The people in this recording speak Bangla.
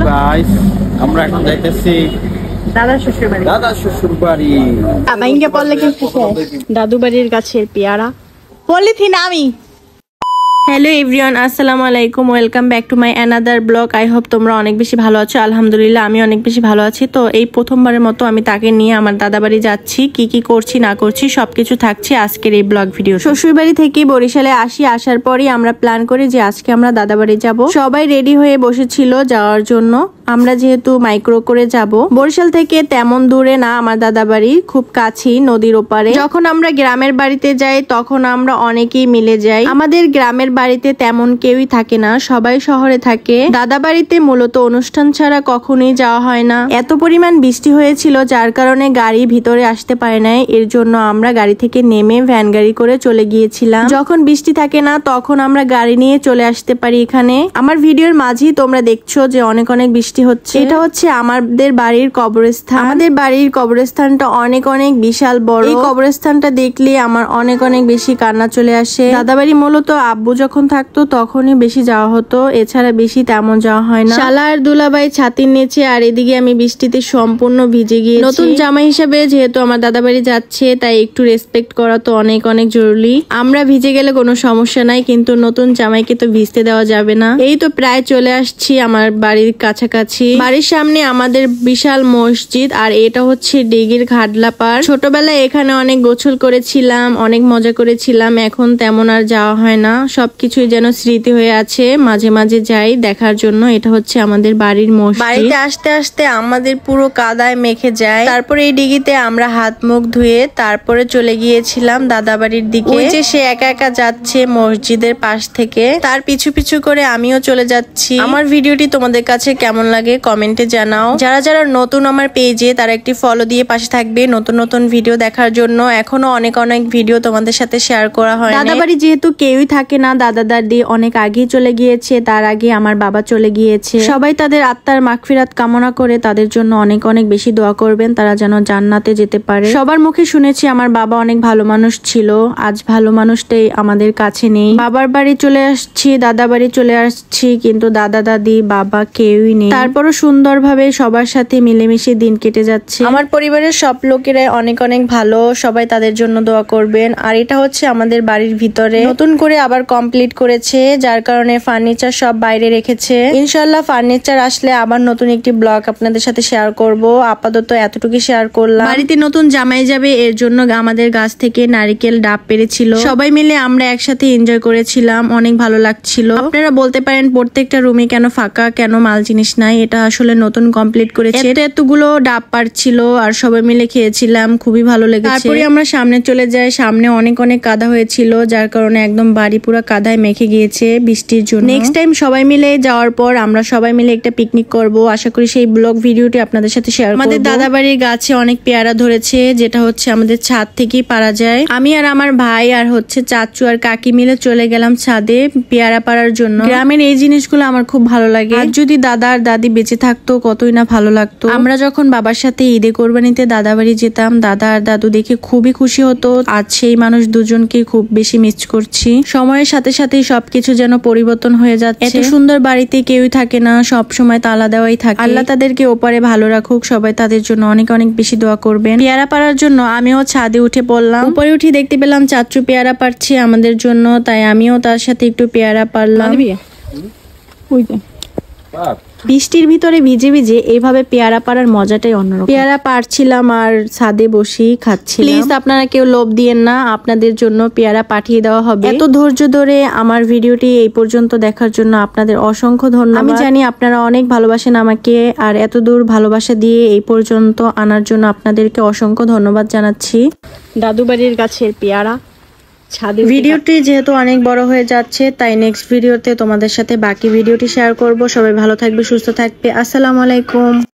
গাইস, আমরা এখন যাইতেছি দাদা শ্বশুর বাড়ি। ভাইঙ্গা পড়লে কিন্তু দাদু বাড়ির গাছের পেয়ারা পলিথিন আমি। হ্যালো এভরিওয়ান, আসসালামু আলাইকুম, welcome back to my another blog. I hope তোমরা অনেক বেশি ভালো আছো। আলহামদুলিল্লাহ আমি অনেক বেশি ভালো আছি। তো এই প্রথমবারের মতো আমি তাকে নিয়ে আমার দাদা বাড়ি যাচ্ছি। কি কি করছি না করছি সবকিছু থাকছে আজকের এই ব্লগ ভিডিও। শ্বশুর বাড়ি থেকে বরিশালে আসার পরই আমরা প্ল্যান করি যে আজকে আমরা দাদা বাড়ি যাব। সবাই রেডি হয়ে বসেছিল যাওয়ার জন্য। আমরা যেহেতু মাইক্রো করে যাব, বরিশাল থেকে তেমন দূরে না আমার দাদা বাড়ি, খুব কাছেই নদীর ওপারে। যখন আমরা গ্রামের বাড়িতে যাই তখন আমরা অনেকেই মিলে যাই। আমাদের গ্রামের বাড়িতে তেমন কেউই থাকে না, সবাই শহরে থাকে। দাদা বাড়িতে মূলত অনুষ্ঠান ছাড়া কখনোই যাওয়া হয় না। এত পরিমাণ বৃষ্টি হয়েছিল যার কারণে গাড়ি ভিতরে আসতে পারে নাই, এর জন্য আমরা গাড়ি থেকে নেমে ভ্যান গাড়ি করে চলে গিয়েছিলাম। যখন বৃষ্টি থাকে না তখন আমরা গাড়ি নিয়ে চলে আসতে পারি এখানে। আমার ভিডিওর মাঝেই তোমরা দেখছো যে অনেক অনেক বৃষ্টি হচ্ছে। এটা হচ্ছে আমাদের বাড়ির কবরস্থান। আমাদের বাড়ির কবরস্থানটা অনেক অনেক বিশাল বড়। এই কবরস্থানটা দেখলে আমার অনেক অনেক বেশি কান্না চলে আসে। দাদা বাড়ি মূলত আব্বু যখন থাকতো তখনই বেশি যাওয়া হতো, এছাড়া বেশি তেমন যাওয়া হয় না। শালা আর দুলাভাই ছাতির নিচে, আর এদিকে আমি বৃষ্টিতে সম্পূর্ণ ভিজে গিয়েছি। নতুন জামাই হিসেবে যেহেতু আমার দাদা বাড়ি যাচ্ছে তাই একটু রেসপেক্ট করা তো অনেক অনেক জরুরি। আমরা ভিজে গেলে কোনো সমস্যা নাই, কিন্তু নতুন জামাইকে তো ভিজতে দেওয়া যাবে না। এই তো প্রায় চলে আসছি আমার বাড়ির কাছাকাছি। বাড়ির সামনে আমাদের বিশাল মসজিদ, আর এটা হচ্ছে ডিগির ঘাটলা পার। ছোটবেলায় এখানে অনেক গোসল করেছিলাম, অনেক মজা করেছিলাম। এখন তেমন আর যাওয়া হয় না, সবকিছুই যেন স্মৃতি হয়ে আছে। মাঝে মাঝে যাই দেখার জন্য। এটা হচ্ছে আমাদের বাড়ির মসজিদ। বাড়িতে আসতে আসতে আমাদের পুরো কাদায় মেখে যায়। তারপরে এই ডিগিতে আমরা হাত মুখ ধুয়ে তারপরে চলে গিয়েছিলাম দাদা বাড়ির দিকে। ওই যে সে একা একা যাচ্ছে মসজিদের পাশ থেকে, তার পিছু পিছু করে আমিও চলে যাচ্ছি। আমার ভিডিওটি তোমাদের কাছে কেমন লাগে কমেন্টে জানাও। যারা যারা নতুন আমার পেজে তারা একটি ফলো দিয়ে পাশে থাকবে নতুন নতুন ভিডিও দেখার জন্য। এখনো অনেক অনেক ভিডিও তোমাদের সাথে শেয়ার করা হয়। দাদা বাড়ি যেহেতু কেউই থাকে না, দাদা দাদি অনেক আগেই চলে গিয়েছে, তার আগে আমার বাবা চলে গিয়েছে। সবাই তাদের আত্মার মাগফিরাত কামনা করে তাদের জন্য অনেক অনেক বেশি দোয়া করবেন, তারা যেন জান্নাতে যেতে পারে। সবার মুখে শুনেছি আমার বাবা অনেক ভালো মানুষ ছিল, আজ ভালো মানুষটাই আমাদের কাছে নেই। বাবার বাড়ি চলে আসছি, দাদা বাড়ি চলে আসছি, কিন্তু দাদা দাদি বাবা কেউই নেই। তারপরও সুন্দরভাবে সবার সাথে মিলেমিশে দিন কেটে যাচ্ছে। আমার পরিবারের সব লোকেরাই অনেক অনেক ভালো, সবাই তাদের জন্য দোয়া করবেন। আর এটা হচ্ছে আমাদের বাড়ির ভিতরে নতুন করে আবার কমপ্লিট করেছে, যার কারণে ফার্নিচার সব বাইরে রেখেছে। ইনশাল্লাহ ফার্নিচার আসলে আবার নতুন একটি ব্লগ আপনাদের সাথে শেয়ার করব। আপাতত এতটুকু শেয়ার করলাম। বাড়িতে নতুন জামাই যাবে, এর জন্য আমাদের গাছ থেকে নারিকেল ডাব পেরেছিল। সবাই মিলে আমরা একসাথে এনজয় করেছিলাম, অনেক ভালো লাগছিল। আপনারা বলতে পারেন প্রত্যেকটা রুমে কেন ফাঁকা, কেন মাল জিনিস নাই। এটা আসলে নতুন কমপ্লিট করেছে। এতগুলো ডাব পারছিল আর সবাই মিলে খেয়েছিলাম, খুবই ভালো লেগেছে। তারপরে আমরা সামনে চলে যাই, সামনে অনেক অনেক কাদা হয়েছিল, যার কারণে একদম বাড়ি পুরো কাদায় মেখে গিয়েছে বৃষ্টির জন্য। নেক্সট টাইম সবাই মিলে যাওয়ার পর আমরা সবাই মিলে একটা পিকনিক করব। আশা করি সেই ব্লগ ভিডিওটি আপনাদের সাথে শেয়ার করব। আমাদের দাদা বাড়ির গাছে অনেক পেয়ারা ধরেছে, যেটা হচ্ছে আমাদের ছাদ থেকেই পারা যায়। আমি আর আমার ভাই আর হচ্ছে চাচু আর কাকি মিলে চলে গেলাম ছাদে পেয়ারা পাড়ার জন্য। গ্রামের এই জিনিসগুলো আমার খুব ভালো লাগে। আর যদি দাদা আর দাদি বেঁচে থাকতো কতই না ভালো লাগতো। আমরা যখন বাবার সাথে ঈদে কোরবানিতে দাদা বাড়ি যেতাম, দাদা আর দাদু দেখে খুবই খুশি হতো। আজ সেই মানুষ দুজনকে খুব বেশি মিস করছি। সময়ের সাথে সাথে সবকিছু যেন পরিবর্তন হয়ে যাচ্ছে। এত সুন্দর বাড়িতে কেউই থাকে না, সব সময় তালা দেওয়াই থাকে। আল্লাহ তাদেরকে ওপারে ভালো রাখুক, সবাই তাদের জন্য অনেক অনেক বেশি দোয়া করবেন। পেয়ারা পাড়ার জন্য আমিও ছাদে উঠে পড়লাম। উপরে উঠে দেখতে পেলাম চাচু পেয়ারা পাড়ছে আমাদের জন্য, তাই আমিও তার সাথে একটু পেয়ারা পারলাম। বৃষ্টির ভিতরে ভিজে ভিজে এইভাবে পেয়ারা পাড়ার মজাটাই অন্যরকম। পেয়ারা পাড়ছিলাম আর ছাদে বসেই খাচ্ছি। প্লিজ আপনারা কেউ লোভ দিয়েন না, আপনাদের জন্য পেয়ারা পাঠিয়ে দেওয়া হবে। এত ধৈর্য ধরে আমার ভিডিওটি এই পর্যন্ত দেখার জন্য আপনাদের অসংখ্য ধন্যবাদ। আমি জানি আপনারা অনেক ভালোবাসেন আমাকে, আর এত দূর ভালোবাসা দিয়ে এই পর্যন্ত আনার জন্য আপনাদেরকে অসংখ্য ধন্যবাদ জানাচ্ছি। দাদু বাড়ির গাছের পেয়ারা। ভিডিওটি যেহেতু অনেক বড় হয়ে যাচ্ছে তাই নেক্সট ভিডিওতে তোমাদের সাথে বাকি ভিডিওটি শেয়ার করব। সবাই ভালো থাকবে, সুস্থ থাকবে। আসসালামু আলাইকুম।